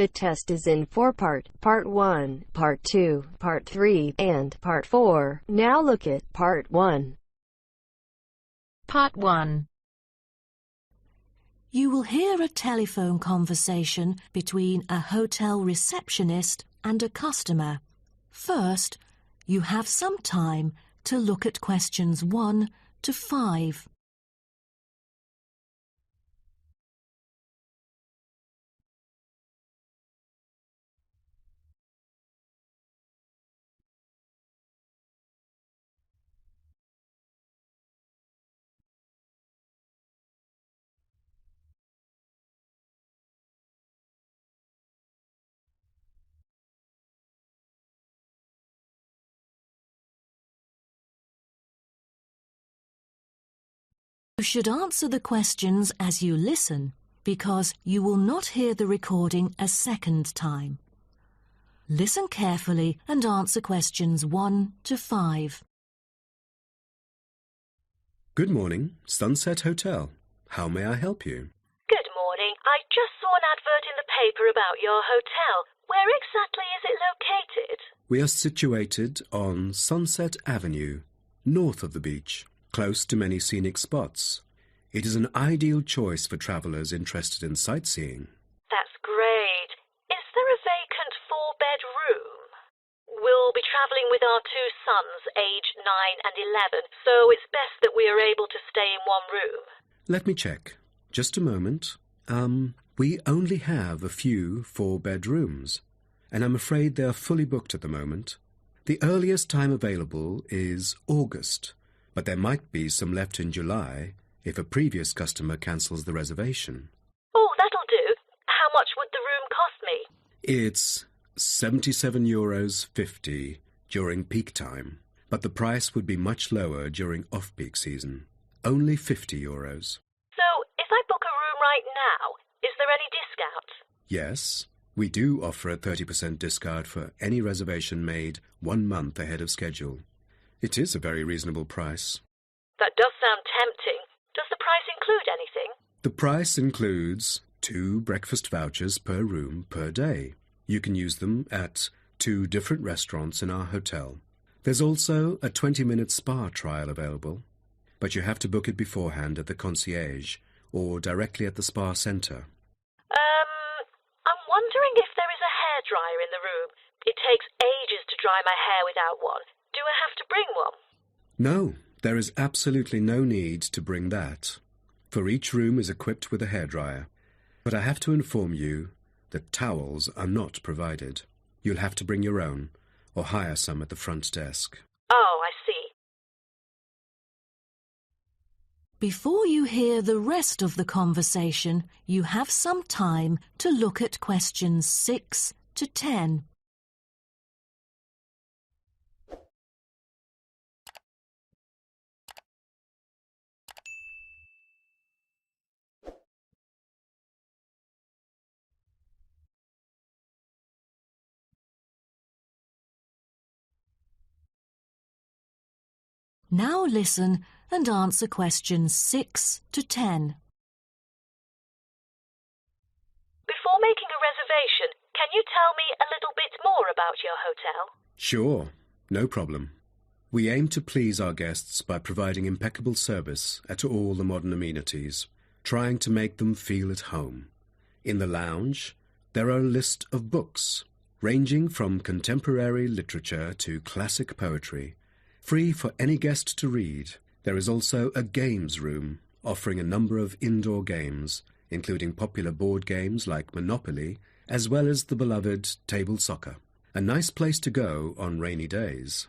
The test is in 4 parts: Part 1, Part 2, Part 3, and Part 4. Now look at Part 1. Part 1. You will hear a telephone conversation between a hotel receptionist and a customer. First, you have some time to look at questions 1 to 5. You should answer the questions as you listen, because you will not hear the recording a second time. Listen carefully and answer questions 1 to 5. Good morning, Sunset Hotel. How may I help you? Good morning. I just saw an advert in the paper about your hotel. Where exactly is it located? We are situated on Sunset Avenue, north of the beach, close to many scenic spots. It is an ideal choice for travellers interested in sightseeing. That's great. Is there a vacant 4-bed room? We'll be travelling with our 2 sons, aged 9 and 11, so it's best that we are able to stay in one room. Let me check. Just a moment. We only have a few 4-bed rooms, and I'm afraid they are fully booked at the moment. The earliest time available is August, but there might be some left in July if a previous customer cancels the reservation. Oh, that'll do. How much would the room cost me? It's €77.50 during peak time, but the price would be much lower during off-peak season. Only €50. So, if I book a room right now, is there any discount? Yes, we do offer a 30% discount for any reservation made 1 month ahead of schedule. It is a very reasonable price. That does sound tempting. Does the price include anything? The price includes 2 breakfast vouchers per room per day. You can use them at 2 different restaurants in our hotel. There's also a 20-minute spa trial available, but you have to book it beforehand at the concierge or directly at the spa centre. I'm wondering if there is a hairdryer in the room. It takes ages to dry my hair without one. Do I have to bring one? No, there is absolutely no need to bring that, for each room is equipped with a hairdryer. But I have to inform you that towels are not provided. You'll have to bring your own, or hire some at the front desk. Oh, I see. Before you hear the rest of the conversation, you have some time to look at questions 6 to 10. Now listen and answer questions 6 to 10. Before making a reservation, can you tell me a little bit more about your hotel? Sure, no problem. We aim to please our guests by providing impeccable service at all the modern amenities, trying to make them feel at home. In the lounge, there are a list of books, ranging from contemporary literature to classic poetry, free for any guest to read. There is also a games room, offering a number of indoor games, including popular board games like Monopoly, as well as the beloved table soccer. A nice place to go on rainy days.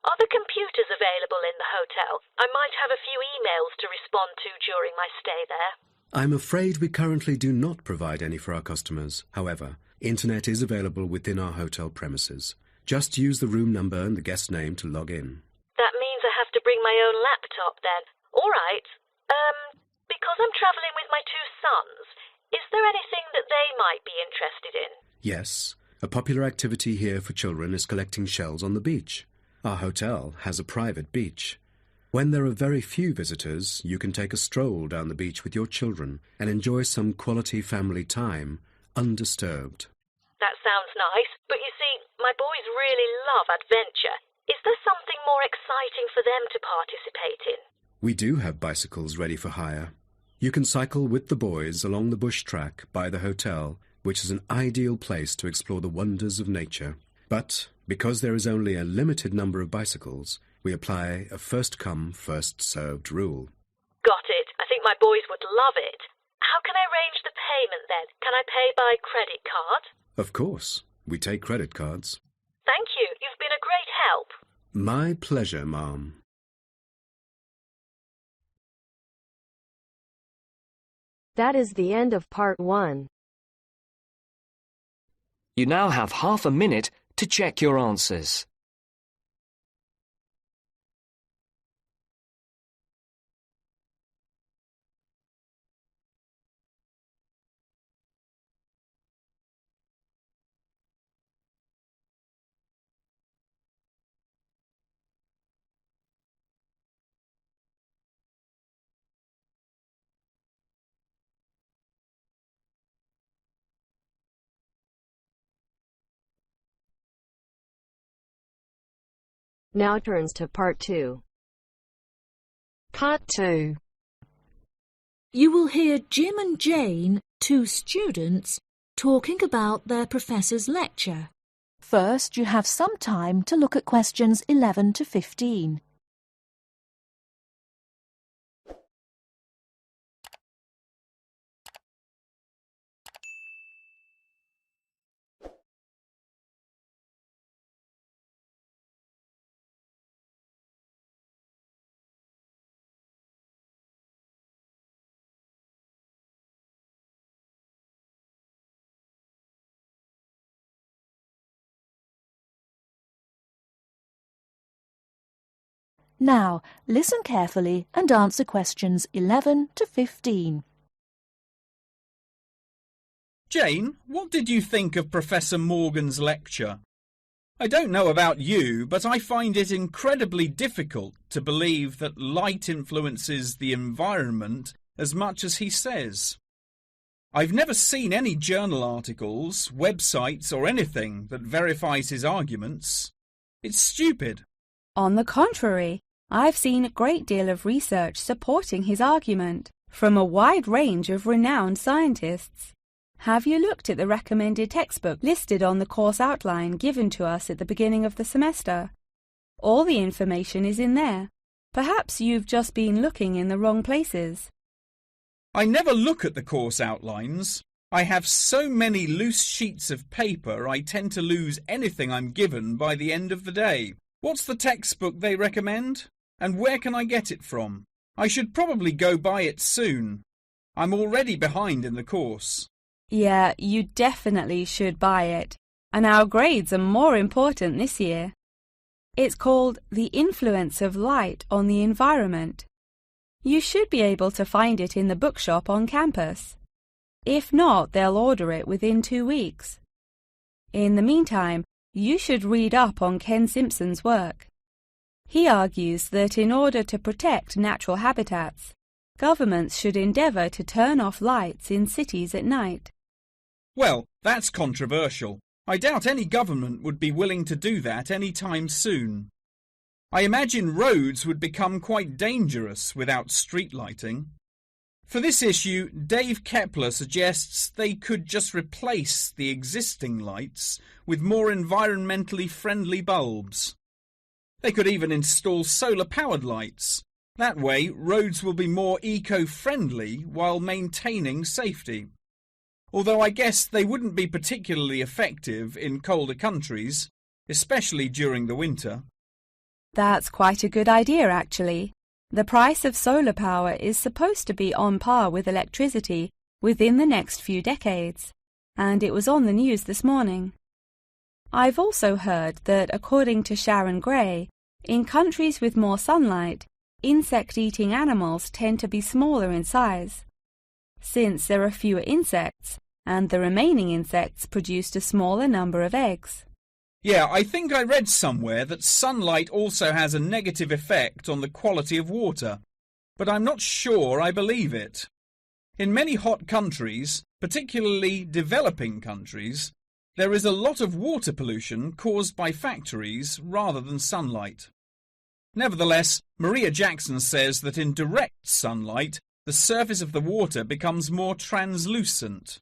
Are the computers available in the hotel? I might have a few emails to respond to during my stay there. I'm afraid we currently do not provide any for our customers. However, internet is available within our hotel premises. Just use the room number and the guest name to log in. That means I have to bring my own laptop then. All right. Because I'm travelling with my 2 sons, is there anything that they might be interested in? Yes. A popular activity here for children is collecting shells on the beach. Our hotel has a private beach. When there are very few visitors, you can take a stroll down the beach with your children and enjoy some quality family time, undisturbed. That sounds nice, but you see, my boys really love adventure. Is there something more exciting for them to participate in? We do have bicycles ready for hire. You can cycle with the boys along the bush track by the hotel, which is an ideal place to explore the wonders of nature. But because there is only a limited number of bicycles, we apply a first-come, first-served rule. Got it. I think my boys would love it. How can I arrange the payment then? Can I pay by credit card? Of course, we take credit cards. Thank you. You've been a great help. My pleasure, Ma'am. That is the end of part 1. You now have half a minute to check your answers. Now turns to part 2. Part 2. You will hear Jim and Jane, 2 students, talking about their professor's lecture. First, you have some time to look at questions 11 to 15. Now, listen carefully and answer questions 11 to 15. Jane, what did you think of Professor Morgan's lecture? I don't know about you, but I find it incredibly difficult to believe that light influences the environment as much as he says. I've never seen any journal articles, websites or anything that verifies his arguments. It's stupid. On the contrary, I've seen a great deal of research supporting his argument from a wide range of renowned scientists. Have you looked at the recommended textbook listed on the course outline given to us at the beginning of the semester? All the information is in there. Perhaps you've just been looking in the wrong places. I never look at the course outlines. I have so many loose sheets of paper I tend to lose anything I'm given by the end of the day. What's the textbook they recommend? And where can I get it from? I should probably go buy it soon. I'm already behind in the course. Yeah, you definitely should buy it. And our grades are more important this year. It's called The Influence of Light on the Environment. You should be able to find it in the bookshop on campus. If not, they'll order it within 2 weeks. In the meantime, you should read up on Ken Simpson's work. He argues that in order to protect natural habitats, governments should endeavour to turn off lights in cities at night. Well, that's controversial. I doubt any government would be willing to do that any time soon. I imagine roads would become quite dangerous without street lighting. For this issue, Dave Kepler suggests they could just replace the existing lights with more environmentally friendly bulbs. They could even install solar-powered lights. That way, roads will be more eco-friendly while maintaining safety. Although I guess they wouldn't be particularly effective in colder countries, especially during the winter. That's quite a good idea, actually. The price of solar power is supposed to be on par with electricity within the next few decades, and it was on the news this morning. I've also heard that, according to Sharon Gray, in countries with more sunlight, insect-eating animals tend to be smaller in size. Since there are fewer insects, and the remaining insects produced a smaller number of eggs. Yeah, I think I read somewhere that sunlight also has a negative effect on the quality of water, but I'm not sure I believe it. In many hot countries, particularly developing countries, There is a lot of water pollution caused by factories rather than sunlight. Nevertheless, Maria Jackson says that in direct sunlight, the surface of the water becomes more translucent.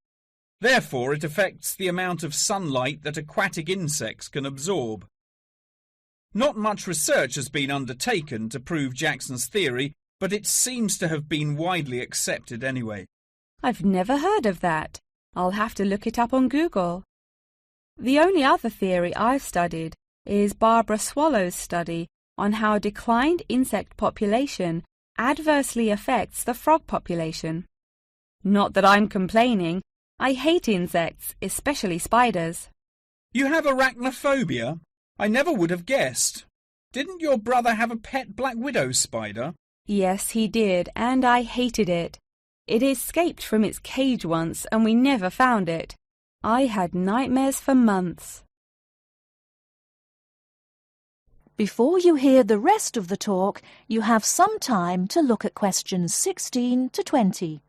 Therefore, it affects the amount of sunlight that aquatic insects can absorb. Not much research has been undertaken to prove Jackson's theory, but it seems to have been widely accepted anyway. I've never heard of that. I'll have to look it up on Google. The only other theory I've studied is Barbara Swallow's study on how declined insect population adversely affects the frog population. Not that I'm complaining. I hate insects, especially spiders. You have arachnophobia? I never would have guessed. Didn't your brother have a pet black widow spider? Yes, he did, and I hated it. It escaped from its cage once, and we never found it. I had nightmares for months. Before you hear the rest of the talk, you have some time to look at questions 16 to 20.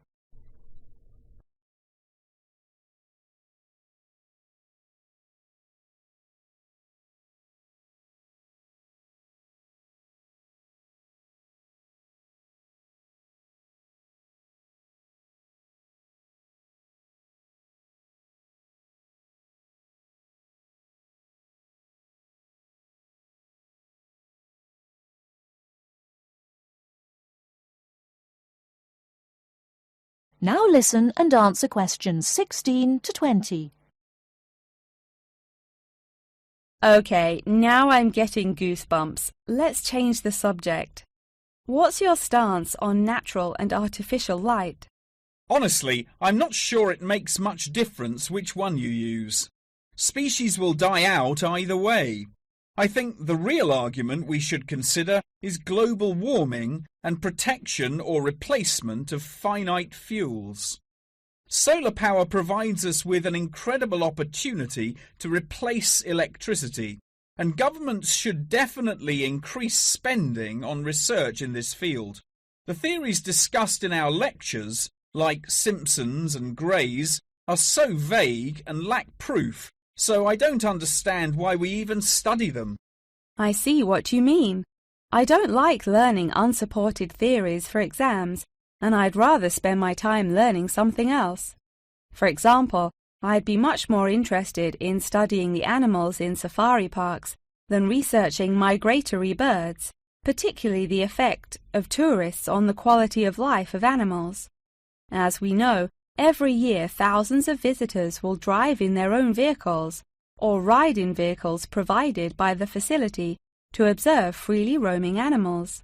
Now listen and answer questions 16 to 20. Okay, now I'm getting goosebumps. Let's change the subject. What's your stance on natural and artificial light? Honestly, I'm not sure it makes much difference which one you use. Species will die out either way. I think the real argument we should consider is global warming and protection or replacement of finite fuels. Solar power provides us with an incredible opportunity to replace electricity, and governments should definitely increase spending on research in this field. The theories discussed in our lectures, like Simpson's and Gray's, are so vague and lack proof, so I don't understand why we even study them. I see what you mean. I don't like learning unsupported theories for exams, and I'd rather spend my time learning something else. For example, I'd be much more interested in studying the animals in safari parks than researching migratory birds, particularly the effect of tourists on the quality of life of animals. As we know, every year thousands of visitors will drive in their own vehicles or ride in vehicles provided by the facility to observe freely roaming animals.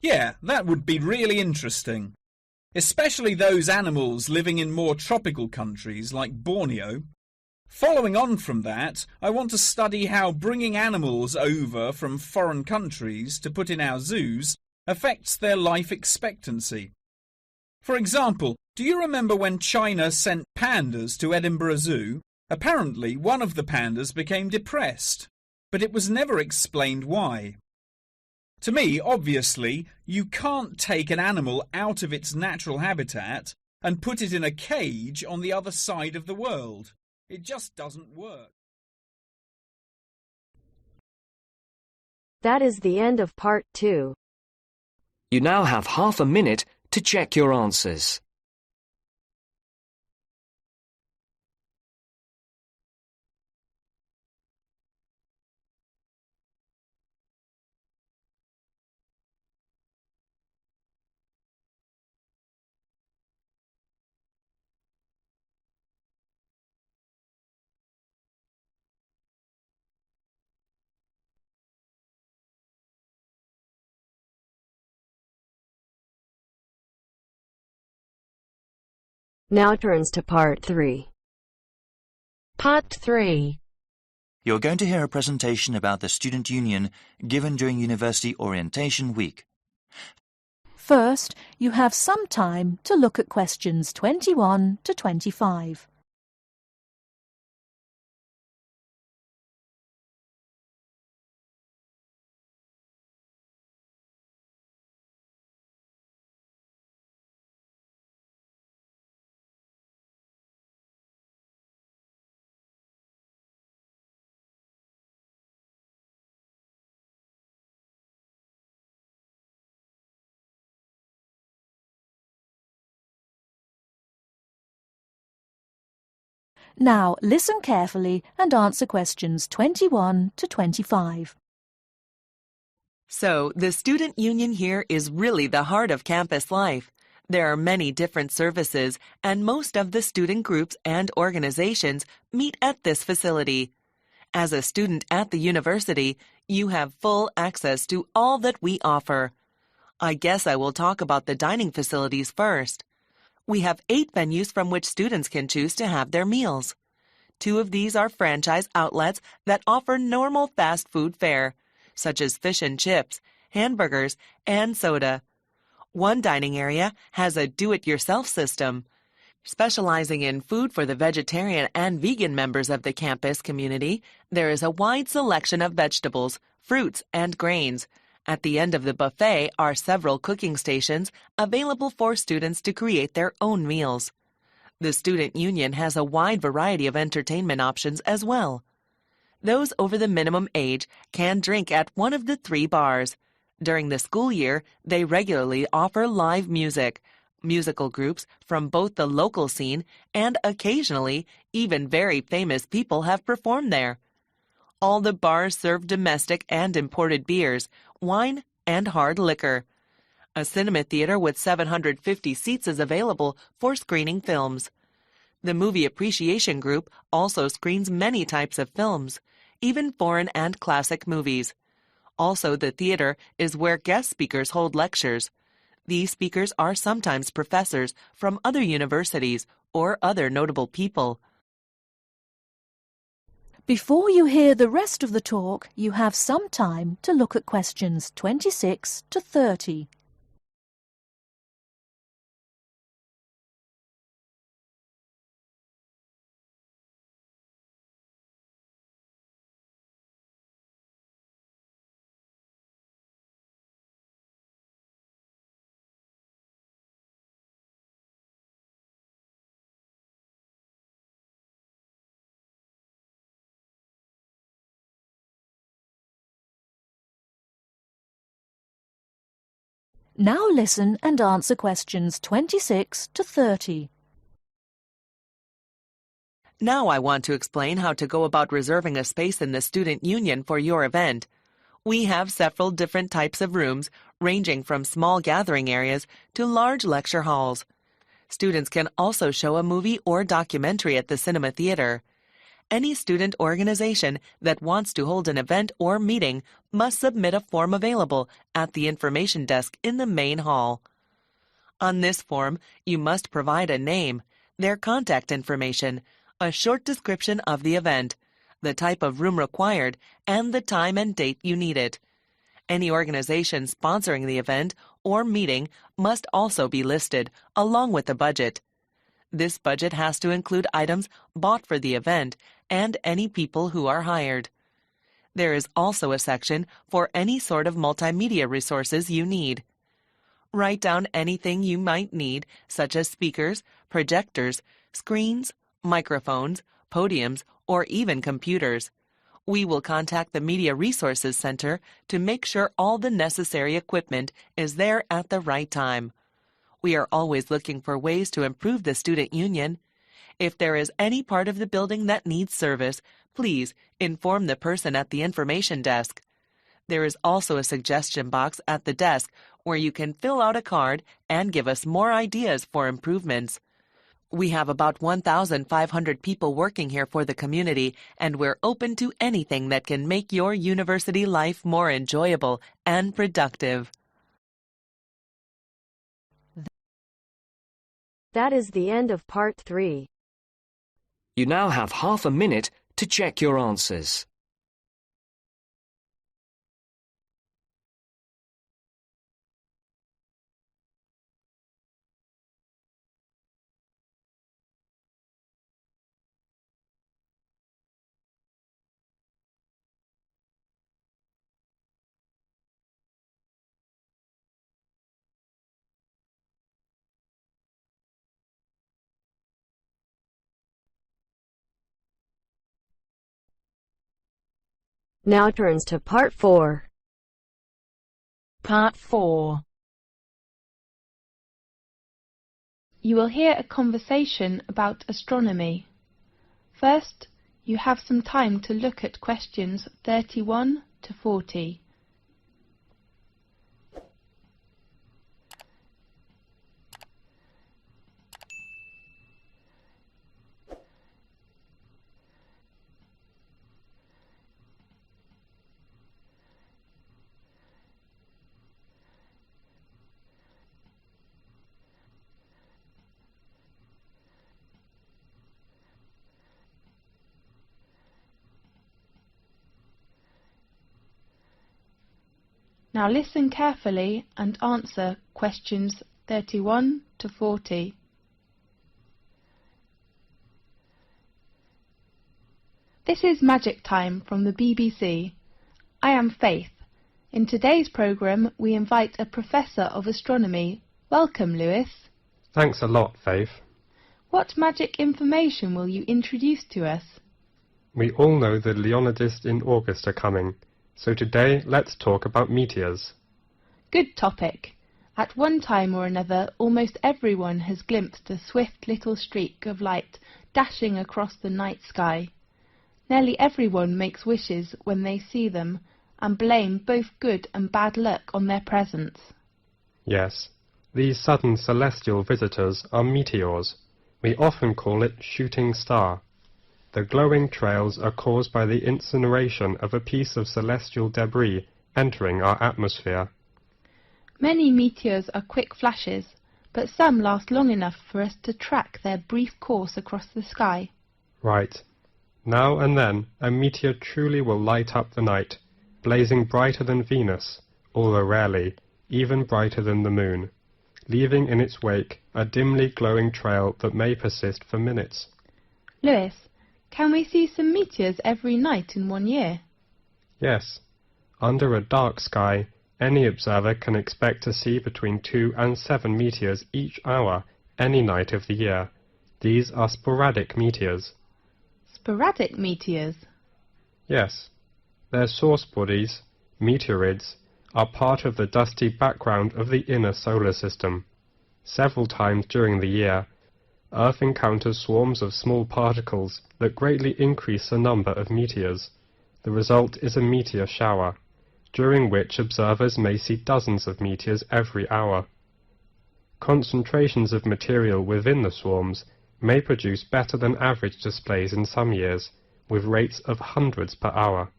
Yeah, that would be really interesting. Especially those animals living in more tropical countries like Borneo. Following on from that, I want to study how bringing animals over from foreign countries to put in our zoos affects their life expectancy. For example, do you remember when China sent pandas to Edinburgh Zoo? Apparently, one of the pandas became depressed, but it was never explained why. To me, obviously, you can't take an animal out of its natural habitat and put it in a cage on the other side of the world. It just doesn't work. That is the end of part 2. You now have half a minute to check your answers. Now turns to part 3. Part 3. You're going to hear a presentation about the Student Union given during University Orientation Week. First, you have some time to look at questions 21 to 25. Now listen carefully and answer questions 21 to 25. So, the student union here is really the heart of campus life. There are many different services, and most of the student groups and organizations meet at this facility. As a student at the university, you have full access to all that we offer. I guess I will talk about the dining facilities first. We have 8 venues from which students can choose to have their meals. 2 of these are franchise outlets that offer normal fast food fare, such as fish and chips, hamburgers, and soda. One dining area has a do-it-yourself system. Specializing in food for the vegetarian and vegan members of the campus community, there is a wide selection of vegetables, fruits, and grains. At the end of the buffet are several cooking stations available for students to create their own meals. The student union has a wide variety of entertainment options as well. Those over the minimum age can drink at one of the 3 bars. During the school year, they regularly offer live music, musical groups from both the local scene and occasionally even very famous people have performed there. All the bars serve domestic and imported beers, wine, and hard liquor. A cinema theater with 750 seats is available for screening films. The Movie Appreciation Group also screens many types of films, even foreign and classic movies. Also, the theater is where guest speakers hold lectures. These speakers are sometimes professors from other universities or other notable people. Before you hear the rest of the talk, you have some time to look at questions 26 to 30. Now listen and answer questions 26 to 30. Now I want to explain how to go about reserving a space in the student union for your event. We have several different types of rooms, ranging from small gathering areas to large lecture halls. Students can also show a movie or documentary at the cinema theater. Any student organization that wants to hold an event or meeting must submit a form available at the information desk in the main hall. On this form, you must provide a name, their contact information, a short description of the event, the type of room required, and the time and date you need it. Any organization sponsoring the event or meeting must also be listed, along with the budget. This budget has to include items bought for the event and any people who are hired. There is also a section for any sort of multimedia resources you need. Write down anything you might need, such as speakers, projectors, screens, microphones, podiums, or even computers. We will contact the Media Resources Center to make sure all the necessary equipment is there at the right time. We are always looking for ways to improve the student union. If there is any part of the building that needs service, please inform the person at the information desk. There is also a suggestion box at the desk where you can fill out a card and give us more ideas for improvements. We have about 1,500 people working here for the community, and we're open to anything that can make your university life more enjoyable and productive. That is the end of part 3. You now have half a minute to check your answers. Now turns to part 4. Part 4. You will hear a conversation about astronomy. First, you have some time to look at questions 31 to 40. Now listen carefully and answer questions 31 to 40. This is Magic Time from the BBC. I am Faith. In today's programme we invite a Professor of Astronomy. Welcome, Lewis. Thanks a lot, Faith. What magic information will you introduce to us? We all know the Leonidas in August are coming. So today, let's talk about meteors. Good topic. At one time or another, almost everyone has glimpsed a swift little streak of light dashing across the night sky. Nearly everyone makes wishes when they see them and blame both good and bad luck on their presence. Yes, these sudden celestial visitors are meteors. We often call it shooting star. The glowing trails are caused by the incineration of a piece of celestial debris entering our atmosphere. Many meteors are quick flashes, but some last long enough for us to track their brief course across the sky. Right. Now and then, a meteor truly will light up the night, blazing brighter than Venus, although rarely, even brighter than the moon, leaving in its wake a dimly glowing trail that may persist for minutes. Lewis, can we see some meteors every night in 1 year? Yes. Under a dark sky, any observer can expect to see between 2 and 7 meteors each hour, any night of the year. These are sporadic meteors. Sporadic meteors? Yes. Their source bodies, meteorids, are part of the dusty background of the inner solar system. Several times during the year, Earth encounters swarms of small particles that greatly increase the number of meteors. The result is a meteor shower, during which observers may see dozens of meteors every hour. Concentrations of material within the swarms may produce better than average displays in some years, with rates of hundreds per hour,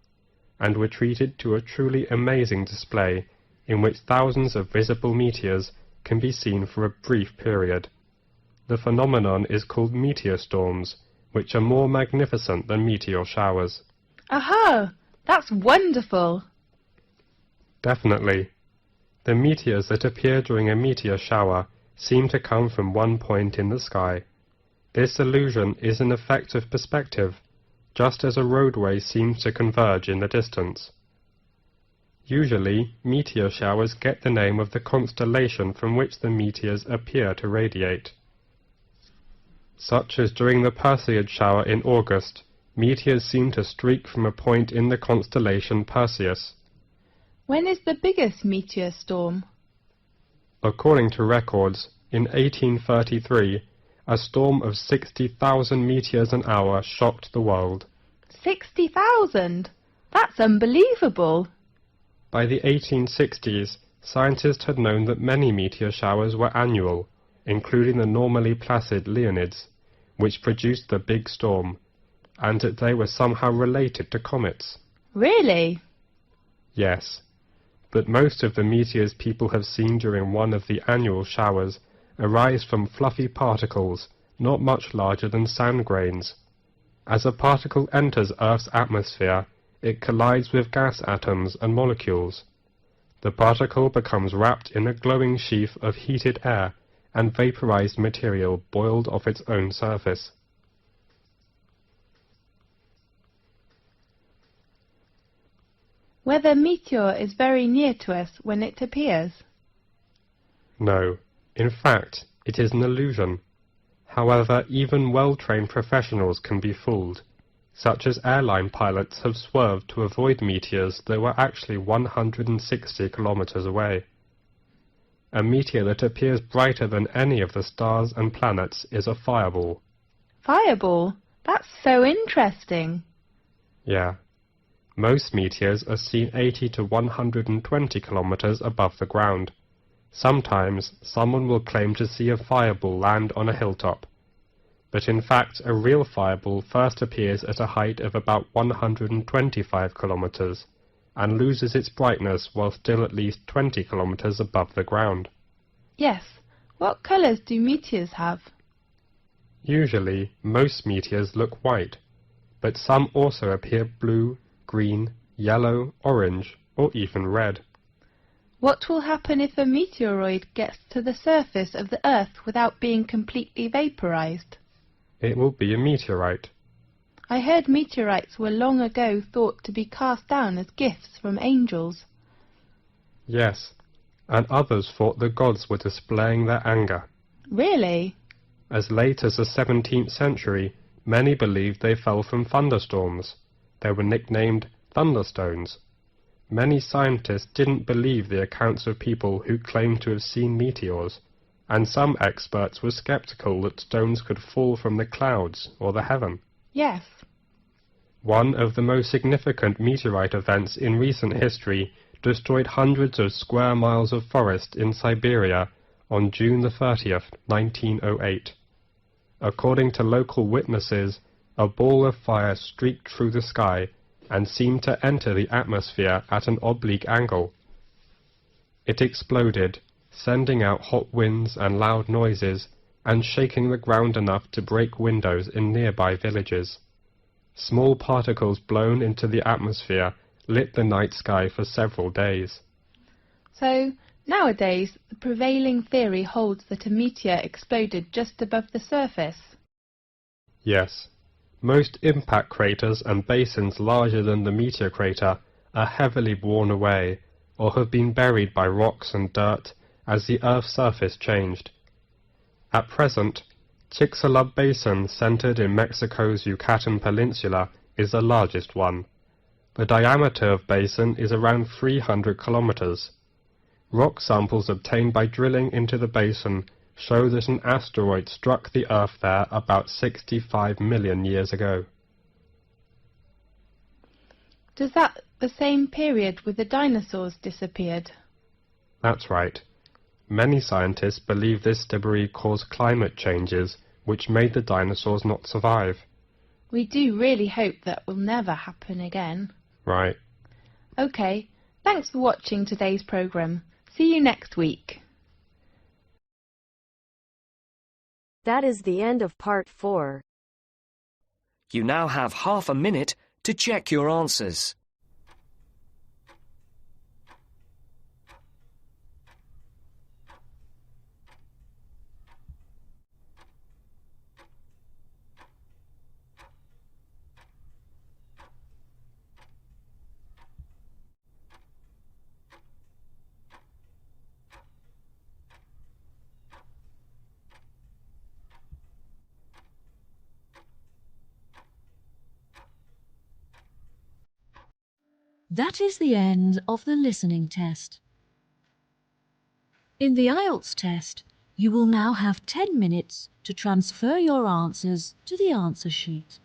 and were treated to a truly amazing display in which thousands of visible meteors can be seen for a brief period. The phenomenon is called meteor storms, which are more magnificent than meteor showers. Aha! That's wonderful! Definitely. The meteors that appear during a meteor shower seem to come from one point in the sky. This illusion is an effect of perspective, just as a roadway seems to converge in the distance. Usually, meteor showers get the name of the constellation from which the meteors appear to radiate. Such as during the Perseid shower in August, meteors seem to streak from a point in the constellation Perseus. When is the biggest meteor storm? According to records, in 1833, a storm of 60,000 meteors an hour shocked the world. 60,000? That's unbelievable! By the 1860s, scientists had known that many meteor showers were annual, including the normally placid Leonids, which produced the big storm, and that they were somehow related to comets. Really? Yes, but most of the meteors people have seen during one of the annual showers arise from fluffy particles not much larger than sand grains. As a particle enters Earth's atmosphere, it collides with gas atoms and molecules. The particle becomes wrapped in a glowing sheath of heated air and vaporized material boiled off its own surface. Whether meteor is very near to us when it appears? No, in fact, it is an illusion. However, even well-trained professionals can be fooled, such as airline pilots have swerved to avoid meteors that were actually 160 kilometers away. A meteor that appears brighter than any of the stars and planets is a fireball. Fireball? That's so interesting. Yeah. Most meteors are seen 80 to 120 kilometers above the ground. Sometimes someone will claim to see a fireball land on a hilltop. But in fact, a real fireball first appears at a height of about 125 kilometers and loses its brightness while still at least 20 kilometers above the ground. Yes. What colours do meteors have? Usually, most meteors look white, but some also appear blue, green, yellow, orange, or even red. What will happen if a meteoroid gets to the surface of the Earth without being completely vaporized? It will be a meteorite. I heard meteorites were long ago thought to be cast down as gifts from angels. Yes, and others thought the gods were displaying their anger. Really? As late as the 17th century, many believed they fell from thunderstorms. They were nicknamed thunderstones. Many scientists didn't believe the accounts of people who claimed to have seen meteors, and some experts were skeptical that stones could fall from the clouds or the heaven. Yes. One of the most significant meteorite events in recent history destroyed hundreds of square miles of forest in Siberia on June the 30th, 1908. According to local witnesses, a ball of fire streaked through the sky and seemed to enter the atmosphere at an oblique angle. It exploded, sending out hot winds and loud noises, and shaking the ground enough to break windows in nearby villages. Small particles blown into the atmosphere lit the night sky for several days. So, nowadays, the prevailing theory holds that a meteor exploded just above the surface. Yes. Most impact craters and basins larger than the meteor crater are heavily worn away or have been buried by rocks and dirt as the Earth's surface changed. At present, Chicxulub Basin, centered in Mexico's Yucatan Peninsula, is the largest one. The diameter of basin is around 300 kilometers. Rock samples obtained by drilling into the basin show that an asteroid struck the Earth there about 65 million years ago. Does that the same period with the dinosaurs disappeared? That's right. Many scientists believe this debris caused climate changes which made the dinosaurs not survive. We do really hope that will never happen again. Right. OK, thanks for watching today's programme. See you next week. That is the end of part 4. You now have half a minute to check your answers. That is the end of the listening test. In the IELTS test, you will now have 10 minutes to transfer your answers to the answer sheet.